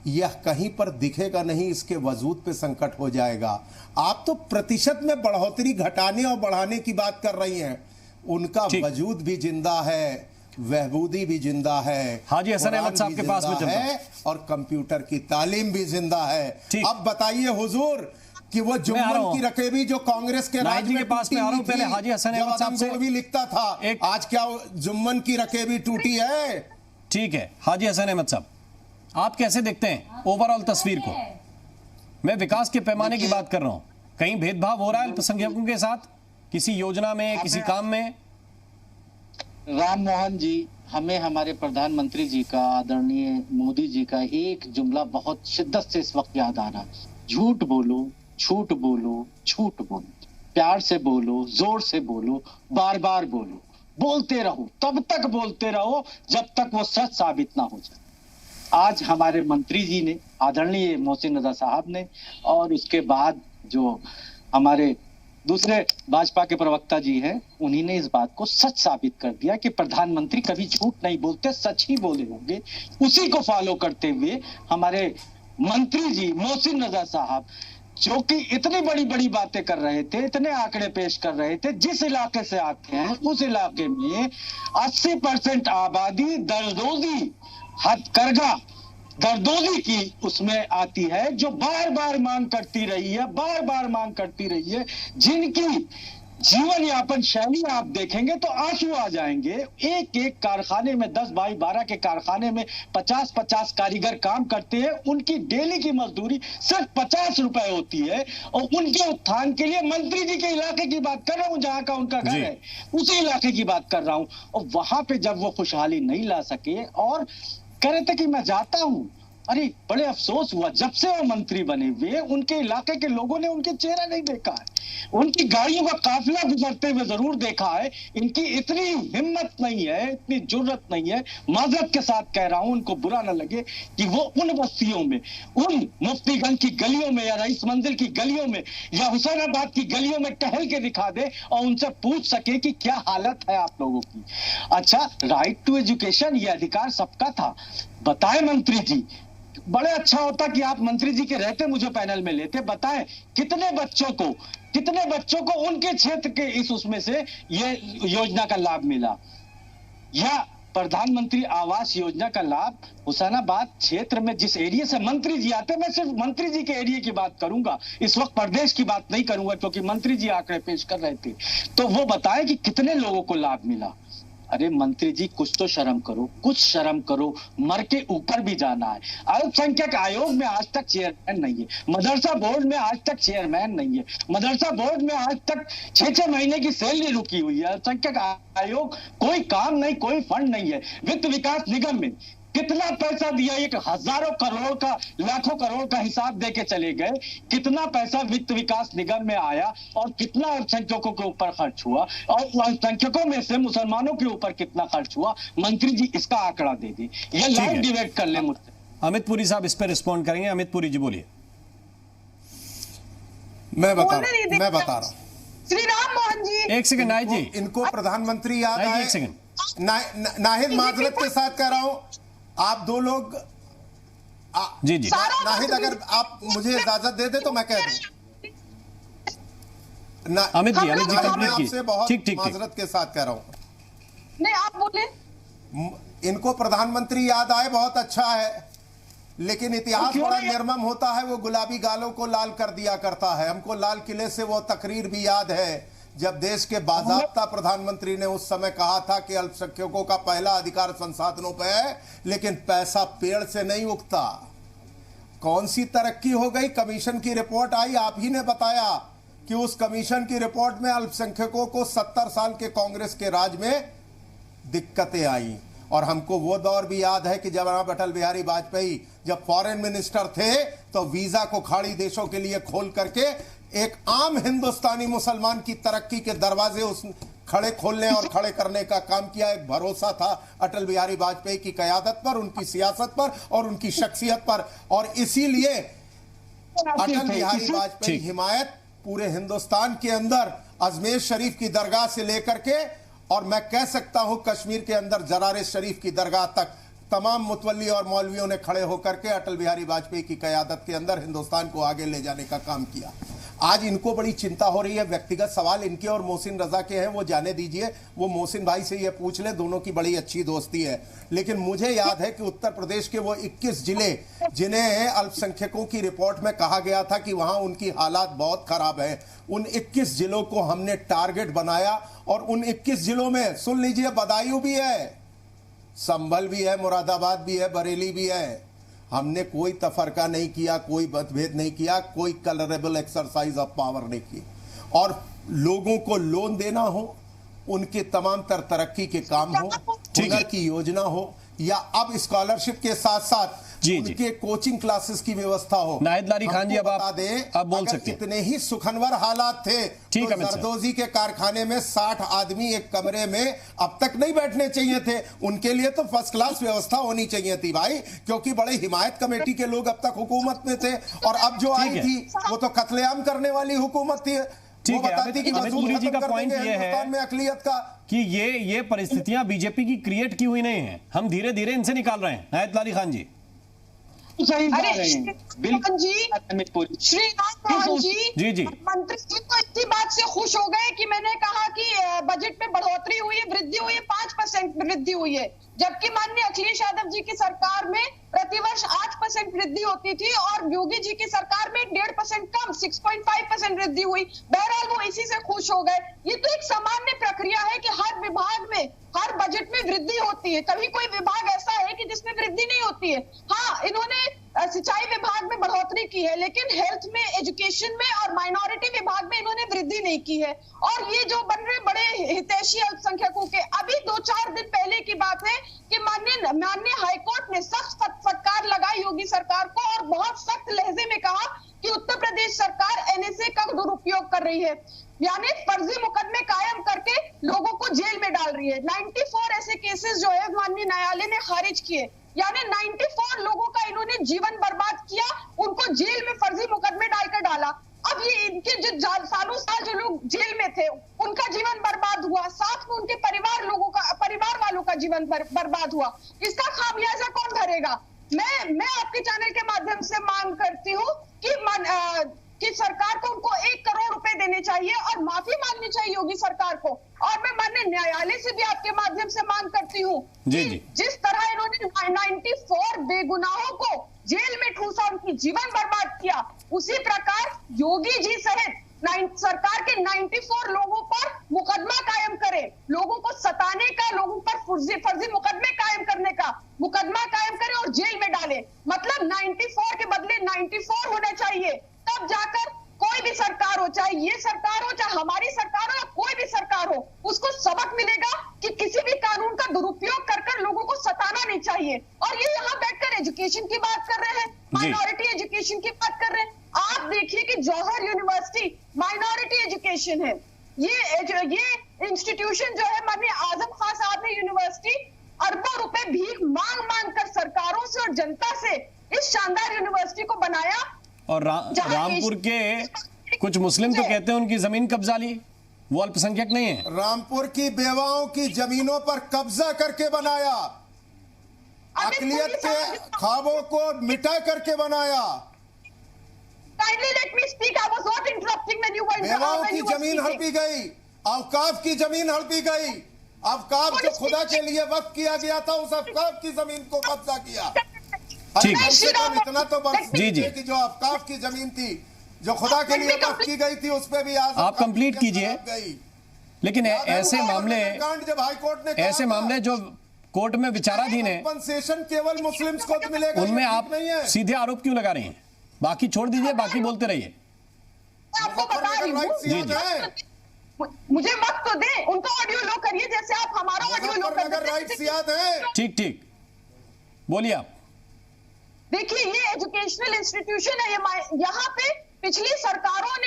यह कहीं पर दिखेगा नहीं, इसके वजूद पे संकट हो जाएगा। आप तो प्रतिशत में बढ़ोतरी घटाने और बढ़ाने की बात कर रही हैं, उनका वजूद भी जिंदा है, वहबूदी भी जिंदा है, हाजी हसन अहमद साहब के पास में है और कंप्यूटर की तालीम भी जिंदा है। अब बताइए हुजूर कि वो जुम्मन की रकेबी जो कांग्रेस के राज में पास में आ रहा हूं, पहले हाजी हसन अहमद साहब से भी लिखता था, आज क्या जुम्मन की रकेबी टूटी है? ठीक है हाजी हसन अहमद साहब, आप कैसे देखते हैं ओवरऑल तस्वीर को? मैं विकास के पैमाने की बात कर रहा हूं, कहीं भेदभाव हो रहा है अल्पसंख्यकों के साथ किसी योजना में, किसी काम में? राम मोहन जी, हमें हमारे प्रधानमंत्री जी का, आदरणीय मोदी जी का एक जुमला बहुत शिद्दत से इस वक्त याद आ रहा है, झूठ बोलो, झूठ बोलो, झूठ बोलो, प्यार से बोलो, जोर से बोलो, बार बार बोलो, बोलते रहो, तब तक बोलते रहो जब तक वो सच साबित ना हो जाए। आज हमारे मंत्री जी ने, आदरणीय मोहसिन रजा साहब ने, और उसके बाद जो हमारे दूसरे भाजपा के प्रवक्ता जी हैं, उन्हीं ने इस बात को सच साबित कर दिया कि प्रधानमंत्री कभी झूठ नहीं बोलते, सच ही बोले होंगे। उसी को फॉलो करते हुए हमारे मंत्री जी मोहसिन रजा साहब, जो कि इतनी बड़ी बड़ी बातें कर रहे थे, इतने आंकड़े पेश कर रहे थे, जिस इलाके से आते हैं उस इलाके में 80% आबादी दरदोजी, हथकरघा दरदोजी की उसमें आती है, जो बार बार मांग करती रही है, बार बार मांग करती रही है, जिनकी जीवन यापन शैली आप देखेंगे तो आंसू आ जाएंगे। एक एक कारखाने में 10 बाई 12 के कारखाने में 50-50 कारीगर काम करते हैं, उनकी डेली की मजदूरी सिर्फ 50 रुपए होती है, और उनके उत्थान के लिए मंत्री जी के इलाके की बात कर रहा हूं, जहां का उनका घर है उसी इलाके की बात कर रहा हूं। और वहां पे जब वो खुशहाली नहीं ला सके और कह रहे थे कि मैं जाता हूं, अरे बड़े अफसोस हुआ, जब से वो मंत्री बने हुए उनके इलाके के लोगों ने उनके चेहरा नहीं देखा है, उनकी गाड़ियों का काफिला गुजरते हुए जरूर देखा है। इनकी इतनी हिम्मत नहीं है, इतनी जुर्रत नहीं है, माजरत के साथ कह रहा हूं, उनको बुरा ना लगे, कि वो उन बस्तियों में, उन मुफ्तीगंज की गलियों में या रईस मंजिल की गलियों में या हुसैनाबाद की गलियों में टहल के दिखा दे और उनसे पूछ सके कि क्या हालत है आप लोगों की। अच्छा, राइट टू एजुकेशन, ये अधिकार सबका था, बताएं मंत्री जी, बड़े अच्छा होता कि आप मंत्री जी के रहते मुझे पैनल में लेते, बताएं कितने बच्चों को उनके क्षेत्र के इस उसमें से ये योजना का लाभ मिला, या प्रधानमंत्री आवास योजना का लाभ हुसैनाबाद क्षेत्र में जिस एरिया से मंत्री जी आते, मैं सिर्फ मंत्री जी के एरिया की बात करूंगा, इस वक्त प्रदेश की बात नहीं करूंगा क्योंकि मंत्री जी आंकड़े पेश कर रहे थे, तो वो बताएं कि कितने लोगों को लाभ मिला। अरे मंत्री जी, कुछ तो शर्म करो, कुछ शर्म करो, मर के ऊपर भी जाना है। अल्पसंख्यक आयोग में आज तक चेयरमैन नहीं है, मदरसा बोर्ड में आज तक चेयरमैन नहीं है, मदरसा बोर्ड में आज तक 6-6 महीने की सैलरी रुकी हुई है। अल्पसंख्यक आयोग कोई काम नहीं, कोई फंड नहीं है। वित्त विकास निगम में कितना पैसा दिया, एक हजारों करोड़ का, लाखों करोड़ का हिसाब देके चले गए, कितना पैसा वित्त विकास निगम में आया और कितना अल्पसंख्यकों के ऊपर खर्च हुआ, और अल्पसंख्यकों में से मुसलमानों के ऊपर कितना खर्च हुआ, मंत्री जी इसका आंकड़ा दे दें, ये लाइव डिबेट कर ले मुझसे। अमित पुरी साहब इस पर रिस्पॉन्ड करेंगे। अमित पुरी जी बोलिए। मैं बता रहा हूं श्री राम मोहन जी, एक सेकंड नाहिद जी, इनको प्रधानमंत्री याद आए, एक सेकंड नाहिद, माजरत के साथ कह रहा हूं, आप दो लोग जी जी नाहिद, अगर आप मुझे इजाजत दे दे तो मैं कह दूं। अमित जी कंप्लीट आपसे बहुत ठीक माजरत के साथ कह रहा हूं। नहीं, आप बोले। इनको प्रधानमंत्री याद आए, बहुत अच्छा है, लेकिन इतिहास बड़ा निर्मम होता है, वो गुलाबी गालों को लाल कर दिया करता है। हमको लाल किले से वो तकरीर भी याद है जब देश के बाज़ाब्ता प्रधानमंत्री ने उस समय कहा था कि अल्पसंख्यकों का पहला अधिकार संसाधनों पर है, लेकिन पैसा पेड़ से नहीं उगता। कौन सी तरक्की हो गई? कमीशन की रिपोर्ट आई, आप ही ने बताया कि उस कमीशन की रिपोर्ट में अल्पसंख्यकों को 70 साल के कांग्रेस के राज में दिक्कतें आई। और हमको वो दौर भी याद है कि जब अटल बिहारी वाजपेयी जब फॉरेन मिनिस्टर थे तो वीजा को खाड़ी देशों के लिए खोल करके एक आम हिंदुस्तानी मुसलमान की तरक्की के दरवाजे उस खड़े खोलने और खड़े करने का काम किया। एक भरोसा था अटल बिहारी वाजपेयी की क़यादत पर, उनकी सियासत पर और उनकी शख्सियत पर, और इसीलिए अटल बिहारी वाजपेयी हिमायत पूरे हिंदुस्तान के अंदर अजमेर शरीफ की दरगाह से लेकर के और मैं कह सकता हूं कश्मीर के अंदर जरार शरीफ की दरगाह तक तमाम मुतवल्ली और मौलवियों ने खड़े होकर के अटल बिहारी वाजपेयी की क़यादत के अंदर हिंदुस्तान को आगे ले जाने का काम किया। आज इनको बड़ी चिंता हो रही है। व्यक्तिगत सवाल इनके और मोहसिन रजा के हैं, वो जाने दीजिए, वो मोहसिन भाई से ये पूछ ले, दोनों की बड़ी अच्छी दोस्ती है। लेकिन मुझे याद है कि उत्तर प्रदेश के वो 21 जिले जिन्हें अल्पसंख्यकों की रिपोर्ट में कहा गया था कि वहां उनकी हालात बहुत खराब है, उन 21 जिलों को हमने टारगेट बनाया और उन 21 जिलों में सुन लीजिए बदायूं भी है, संभल भी है, मुरादाबाद भी है, बरेली भी है। हमने कोई तफरका नहीं किया, कोई मतभेद नहीं किया, कोई कलरेबल एक्सरसाइज ऑफ पावर नहीं की। और लोगों को लोन देना हो, उनके तमाम तरक्की के काम हो, हुनर की योजना हो, या अब स्कॉलरशिप के साथ साथ उनके कोचिंग क्लासेस की व्यवस्था हो। नाहिद लारी खान जी, अब आप बोल सकते हैं। इतने ही सुखनवर हालात थे तो जरदोजी के कारखाने में 60 आदमी एक कमरे में अब तक नहीं बैठने चाहिए थे। उनके लिए तो फर्स्ट क्लास व्यवस्था होनी चाहिए थी भाई, क्योंकि बड़े हिमायत कमेटी के लोग अब तक हुकूमत में थे और अब जो आई थी वो तो कत्लेआम करने वाली हुकूमत थी। ठीक है, अमित पुरी जी का पॉइंट ये है में अकलियत का कि ये परिस्थितियां बीजेपी की क्रिएट की हुई नहीं है, हम धीरे धीरे इनसे निकाल रहे हैं। नाहिद लारी खान जी, श्री राम जी मंत्री जी तो इसी बात से खुश हो गए कि मैंने कहा कि बजट में बढ़ोतरी हुई है, वृद्धि हुई है, 5% वृद्धि हुई है, जबकि माननीय अखिलेश यादव जी की सरकार में प्रतिवर्ष 8% वृद्धि होती थी और योगी जी की सरकार में 1.5% कम 6.5% वृद्धि हुई। बहरहाल वो इसी से खुश हो गए। ये तो एक सामान्य प्रक्रिया है कि हर विभाग में हर बजट में वृद्धि होती है, कभी कोई विभाग ऐसा है कि जिसमें वृद्धि नहीं होती है। हाँ, इन्होंने सिंचाई विभाग में बढ़ोतरी की है, लेकिन हेल्थ में, एजुकेशन में और माइनॉरिटी विभाग में इन्होंने वृद्धि नहीं की है। और ये जो बन रहे बड़े हितैषी अल्पसंख्यकों के, अभी 2-4 दिन पहले की बात है कि माननीय हाईकोर्ट ने सख्त फटकार लगाई योगी सरकार को और बहुत सख्त लहजे में कहा कि उत्तर प्रदेश सरकार एनएसए का दुरुपयोग कर रही है, यानी फर्जी मुकदमे कायम करके लोगों को जेल में डाल रही है। 94 ऐसे केसेस जो है माननीय न्यायालय ने खारिज किए, यानी 94 लोगों का इन्होंने जीवन बर्बाद किया, उनको जेल में फर्जी मुकदमे डालकर डाला। अब ये इनके जो सालों साल जो लोग जेल में थे उनका जीवन बर्बाद हुआ, साथ में उनके परिवार वालों का जीवन बर्बाद हुआ। इसका खामियाजा कौन भरेगा? मैं आपके चैनल के माध्यम से मांग करती हूँ कि सरकार को उनको 1 करोड़ रुपए देने चाहिए और माफी मांगनी चाहिए योगी सरकार को। और मैं माननीय न्यायालय से भी आपके माध्यम से मांग करती हूँ कि जिस तरह इन्होंने 94 बेगुनाहों को जेल में ठूसा, उनकी जीवन बर्बाद किया, उसी प्रकार योगी जी सहित सरकार के 94 लोगों पर मुकदमा कायम करे, लोगों को सताने का, लोगों पर फर्जी मुकदमे कायम करने का मुकदमा कायम करे और जेल में डाले। मतलब 94 के बदले 94 होने चाहिए, तब जाकर कोई भी सरकार हो, चाहे ये सरकार हो, चाहे हमारी सरकार हो, या कोई भी सरकार हो, उसको सबक मिलेगा कि किसी भी कानून का दुरुपयोग कर लोगों को सताना नहीं चाहिए। और ये यहाँ बैठकर एजुकेशन की बात कर रहे हैं, माइनॉरिटी एजुकेशन की बात कर रहे हैं। आप देखिए कि जौहर यूनिवर्सिटी माइनॉरिटी एजुकेशन है, ये इंस्टीट्यूशन जो है माननीय आजम खान साहब ने यूनिवर्सिटी अरबों रुपए भीख मांग कर सरकारों से और जनता से इस शानदार यूनिवर्सिटी को बनाया। और रामपुर के कुछ मुस्लिम तो कहते हैं उनकी जमीन कब्जा ली, वो अल्पसंख्यक नहीं है। रामपुर की बेवाओं की जमीनों पर कब्जा करके बनाया, अकलियत के ख्वाबों को मिटा करके बनाया। बेवाओं की जमीन हड़पी गई, अवकाफ की जमीन हड़पी गई। अवकाफ जो खुदा के लिए वक्त किया गया था, उस अवकाफ की जमीन को कब्जा किया। इतना तो कि जो अवकाफ की जमीन थी जो खुदा के लिए वक्त की गई थी, उस पर भी आप कंप्लीट कीजिए। लेकिन ऐसे मामले जो कोर्ट में विचाराधीन है, कंपनसेशन केवल मुस्लिम्स को मिलेगा, उनमें आप सीधे आरोप क्यों लगा रहे हैं? बाकी छोड़ दीजिए, बाकी बोलते रहिए। आपको बता रही हूँ, मुझे वक्त तो दे, उनका ऑडियो लो करिए जैसे आप हमारा ऑडियो लो करते। ठीक, बोलिए आप। देखिए, ये एजुकेशनल इंस्टीट्यूशन है, यहाँ पे पिछली सरकारों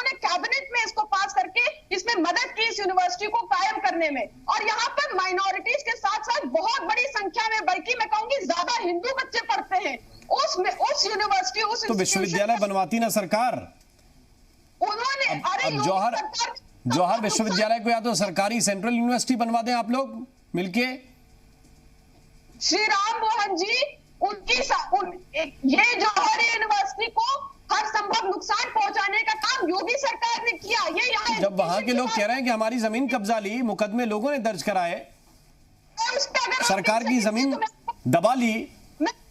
ने कैबिनेट में इसको पास करके इसमें मदद की इस यूनिवर्सिटी को कायम करने में। और यहाँ पर माइनॉरिटीज के साथ साथ बहुत बड़ी संख्या में, बल्कि मैं कहूंगी ज्यादा हिंदू बच्चे पढ़ते हैं उस यूनिवर्सिटी, उस तो विश्वविद्यालय बनवाती ना सरकार। उन्होंने जवाहर विश्वविद्यालय को या तो सरकारी सेंट्रल यूनिवर्सिटी बनवा दें आप लोग मिलके। श्री राम मोहन जी, ये जवाहर यूनिवर्सिटी को हर संभव नुकसान पहुंचाने का काम योगी सरकार ने किया। ये यहाँ जब वहां के लोग कह रहे हैं कि हमारी जमीन कब्जा ली, मुकदमे लोगों ने दर्ज कराए, सरकार की जमीन दबा ली,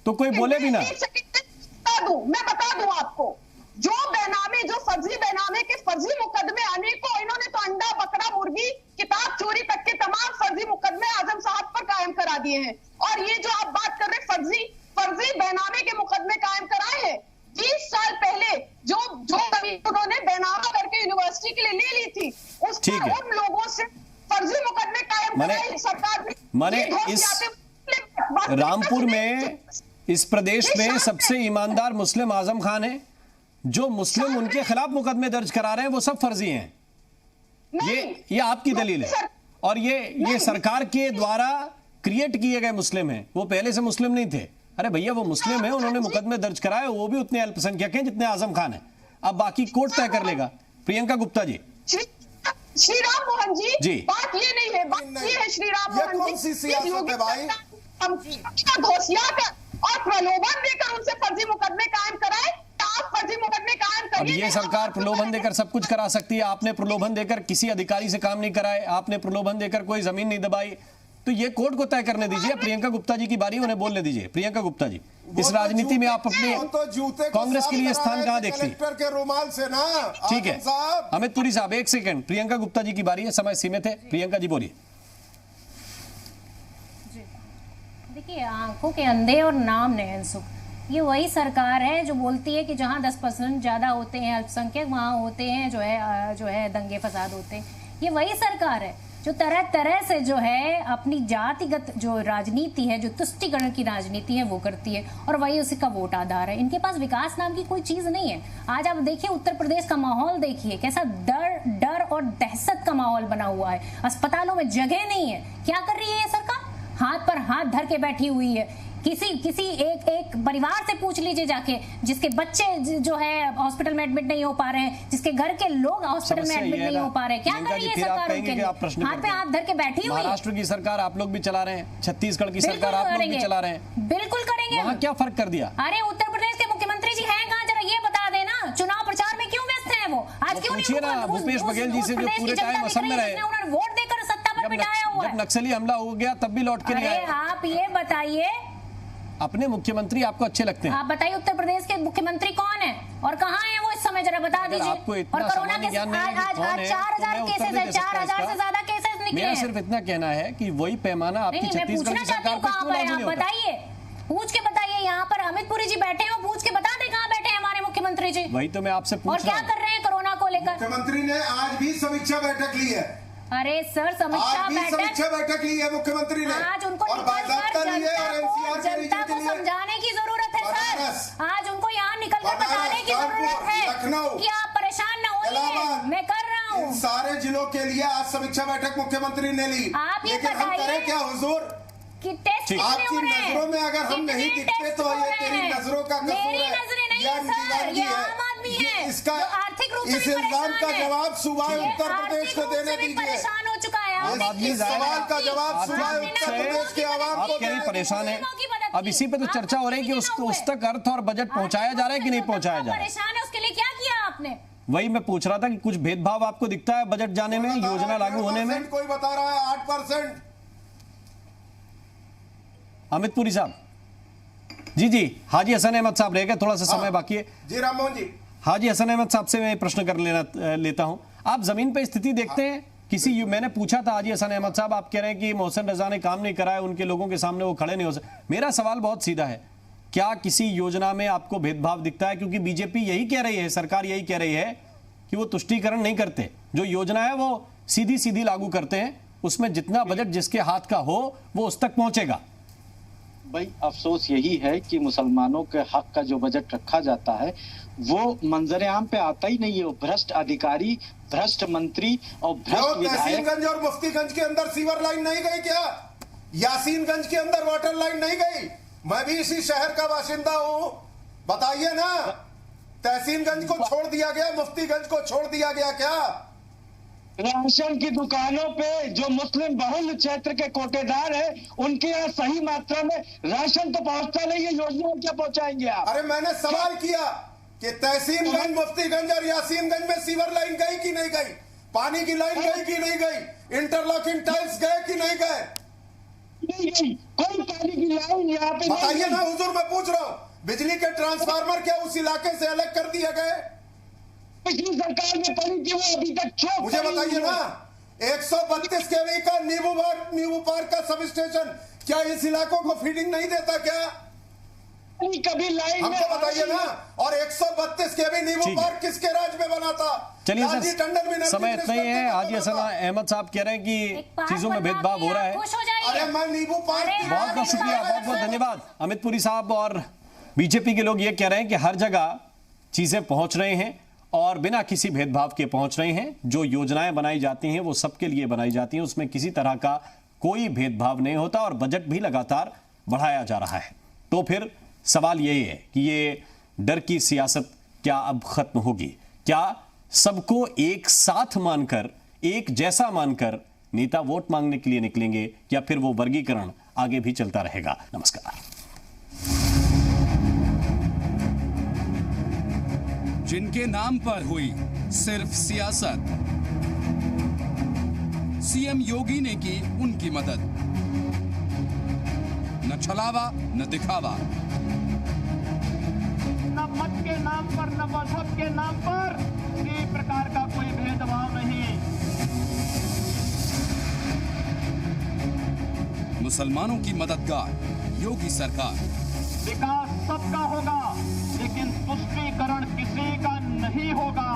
तो कोई बोले भी ना। मैं बता दूं आपको, जो बेनामी, जो फर्जी बेनामी के फर्जी मुकदमे आने को, इन्होंने तो अंडा, बकरा, मुर्गी, किताब चोरी तक के तमाम फर्जी मुकदमे आजम साहब पर कायम करा दिए हैं। और ये जो आप बात कर रहे फर्जी बेनामी के मुकदमे कायम कराए हैं, 20 साल पहले जो जमीन उन्होंने बेनामा करके यूनिवर्सिटी के लिए ले ली थी, उस पर उन लोगों से फर्जी मुकदमे कायम कराए सरकार ने। इस रामपुर में, इस प्रदेश में सबसे ईमानदार मुस्लिम आजम खान है। जो मुस्लिम उनके खिलाफ मुकदमे दर्ज करा रहे हैं वो सब फर्जी हैं। ये आपकी दलील है। और ये सरकार के द्वारा क्रिएट किए गए मुस्लिम हैं, वो पहले से मुस्लिम नहीं थे। अरे भैया, वो मुस्लिम है, उन्होंने मुकदमे दर्ज कराए, वो भी उतने अल्पसंख्यक हैं जितने आजम खान है। अब बाकी कोर्ट तय कर लेगा। प्रियंका गुप्ता जी। श्री राम मोहन जी, बात ये नहीं है, बात ये है श्री राम मोहन जी, कौन सी सियासत है भाई? घोषिया कर और प्रलोभन देकर उनसे फर्जी मुकदमे कायम कराए। आप फर्जी मुकदमे कायम करिए। अब ये सरकार प्रलोभन देकर सब कुछ करा सकती है। आपने प्रलोभन देकर किसी अधिकारी से काम नहीं कराए, आपने प्रलोभन देकर कोई जमीन नहीं दबाई, तो ये कोर्ट को तय करने दीजिए। प्रियंका गुप्ता जी की बारी, उन्हें बोलने दीजिए। प्रियंका गुप्ता जी, इस राजनीति में आप अपने कांग्रेस के लिए स्थान कहां देखती हैं? कलेक्टर के रुमाल से ना। ठीक है अमित पुरी साहब, एक सेकंड। प्रियंका गुप्ता जी की बारी है, समय सीमित है। प्रियंका जी बोलिए। देखिए, आंखों के अंधे और नाम नयन सुख, ये वही सरकार है जो बोलती है कि जहां 10% ज्यादा होते हैं अल्पसंख्यक, वहां होते हैं जो है दंगे फसाद होते हैं। ये वही सरकार है जो तरह तरह से जो है अपनी जातिगत जो राजनीति है, जो तुष्टिकरण की राजनीति है, वो करती है, और वही उसी का वोट आधार है। इनके पास विकास नाम की कोई चीज नहीं है। आज आप देखिए उत्तर प्रदेश का माहौल, देखिए कैसा डर और दहशत का माहौल बना हुआ है। अस्पतालों में जगह नहीं है। क्या कर रही है ये सरकार? हाथ पर हाथ धर के बैठी हुई है। किसी एक परिवार से पूछ लीजिए जाके, जिसके बच्चे जो है हॉस्पिटल में एडमिट नहीं हो पा रहे हैं, जिसके घर के लोग हॉस्पिटल में एडमिट नहीं हो पा रहे हैं। क्या कर रही है सरकार उनके लिए? हाथ पे हाथ धर के बैठी हुई है। महाराष्ट्र की सरकार आप लोग भी चला रहे हैं, छत्तीसगढ़ की सरकार आप लोग भी चला रहे हैं। बिल्कुल करेंगे। वहाँ क्या फर्क कर दिया? अरे उत्तर प्रदेश के मुख्यमंत्री जी हैं कहाँ, जरा ये बता देना। चुनाव प्रचार में क्यों व्यस्त हैं वो? आज क्यों पूछिए ना भूपेश बघेल जी से, जो पूरे टाइम असम में रहे, उन्होंने वोट देकर सत्ता पर बिठाया हुआ है। जब नक्सली हमला हो गया तब भी लौट के नहीं आए। आप ये बताइए, अपने मुख्यमंत्री आपको अच्छे लगते हैं? आप बताइए उत्तर प्रदेश के मुख्यमंत्री कौन है और कहाँ है वो इस समय, जरा बता दीजिए। आपको इतना और कोरोना के आज 4000 केसेस है, 4000 से ज्यादा केसेस निकले। मेरा सिर्फ इतना कहना है कि वही पैमाना आपकी छत्तीसगढ़ की सरकार पर क्यों लागू नहीं होता? बताइए, पूछ के बताइए। यहाँ पर अमित पुरी जी बैठे हैं, पूछ के बता दें कहाँ बैठे हैं हमारे मुख्यमंत्री जी। वही तो मैं आपसे पूछ रहा हूं। और क्या कर रहे हैं कोरोना को लेकर? मुख्यमंत्री ने आज भी समीक्षा बैठक ली है। अरे सर, समीक्षा बैठक ली है मुख्यमंत्री ने। आज उनको जनता को समझाने की जरूरत है सर। आज उनको यहाँ निकल कर बताने की जरूरत है कि आप परेशान न होइए, मैं कर रहा हूँ। सारे जिलों के लिए आज समीक्षा बैठक मुख्यमंत्री ने ली। आप ये लेकिन हम करें क्या हुजूर? कि टेस्ट आपकी नजरों में अगर हम नहीं दिखते तो ये तेरी नजरों का कसूर है, मेरी नजरें नहीं है सर, ये आम आदमी है। इसका आर्थिक रूप से इस इल्जाम का जवाब सूबा उत्तर प्रदेश को देने दीजिए। परेशान हो चुका है। इस सवाल का जवाब सूबा उत्तर प्रदेश के आवाम को देने परेशान है। अब इसी पे तो चर्चा हो रही है कि उस तक अर्थ और बजट पहुंचाया जा रहा है कि नहीं पहुंचाया जा रहा है। परेशान है, उसके लिए क्या किया आपने? वही मैं पूछ रहा था कि कुछ भेदभाव आपको दिखता है बजट जाने में, योजना लागू होने में? कोई बता रहा है 8%। अमित पुरी साहब। जी हाजी हसन अहमद साहब रह गए, थोड़ा सा समय बाकी है। जी राममोहन जी। हाजी हसन अहमद साहब से मैं प्रश्न कर लेता हूं। आप जमीन पे स्थिति देखते हैं किसी? मैंने पूछा था हाजी हसन अहमद साहब, आप कह रहे हैं कि मोहसिन रजा ने काम नहीं कराया, उनके लोगों के सामने वो खड़े नहीं हो सकते। मेरा सवाल बहुत सीधा है, क्या किसी योजना में आपको भेदभाव दिखता है? क्योंकि बीजेपी यही कह रही है, सरकार यही कह रही है कि वो तुष्टीकरण नहीं करते, जो योजना है वो सीधी सीधी लागू करते हैं, उसमें जितना बजट जिसके हाथ का हो वो उस तक पहुंचेगा। भाई अफसोस यही है कि मुसलमानों के हक का जो बजट रखा जाता है वो मंजर आम पे आता ही नहीं है। वो भ्रष्ट अधिकारी, भ्रष्ट मंत्री और भ्रष्ट विधायक। तहसीलगंज और मुफ्तीगंज के अंदर सीवर लाइन नहीं गई क्या? यासीनगंज के अंदर वाटर लाइन नहीं गई? मैं भी इसी शहर का बाशिंदा हूँ, बताइए ना। तहसीलगंज को छोड़ दिया गया, मुफ्तीगंज को छोड़ दिया गया क्या? राशन की दुकानों पे जो मुस्लिम बहुल क्षेत्र के कोटेदार है उनके यहाँ सही मात्रा में राशन तो पहुंचता नहीं है, योजना क्या पहुंचाएंगे आप? अरे मैंने सवाल किया कि तहसीनगंज, मुफ्तीगंज और यासीनगंज में सीवर लाइन गई कि नहीं गई, पानी की लाइन गई कि नहीं गई, इंटरलॉकिंग टाइल्स गए कि नहीं गए? नहीं गई, कोई पानी की लाइन यहाँ पे बताइए ना हुजूर, मैं पूछ रहा हूँ, बिजली के ट्रांसफार्मर क्या उस इलाके से अलग कर दिए गए? पिछली सरकार में पड़ी थी, वो अभी तक छोड़। मुझे बताइए ना, 132 केवी का नींबू पार्क का सब स्टेशन क्या इस इलाकों को फीडिंग नहीं देता क्या? कभी लाइन हमको बताइए ना। और 132 केवी नींबू पार्क किसके राज में बना था? चलिए सर, समय इतना ही है। हाजी हसन अहमद साहब कह रहे हैं कि चीजों में भेदभाव हो रहा है। अरे मैं नींबू पार्क, बहुत बहुत शुक्रिया, बहुत बहुत धन्यवाद अमित पुरी साहब। और बीजेपी के लोग ये कह रहे हैं कि हर जगह चीजें पहुंच रहे हैं और बिना किसी भेदभाव के पहुंच रहे हैं। जो योजनाएं बनाई जाती हैं वो सबके लिए बनाई जाती हैं, उसमें किसी तरह का कोई भेदभाव नहीं होता और बजट भी लगातार बढ़ाया जा रहा है। तो फिर सवाल यही है कि ये डर की सियासत क्या अब खत्म होगी? क्या सबको एक साथ मानकर, एक जैसा मानकर नेता वोट मांगने के लिए निकलेंगे, या फिर वो वर्गीकरण आगे भी चलता रहेगा? नमस्कार। जिनके नाम पर हुई सिर्फ सियासत, सीएम योगी ने की उनकी मदद। न छलावा न दिखावा, न मत के नाम पर न मजहब के नाम पर किसी प्रकार का कोई भेदभाव नहीं। मुसलमानों की मददगार योगी सरकार। विकास सबका होगा लेकिन तुष्टीकरण किसी का नहीं होगा।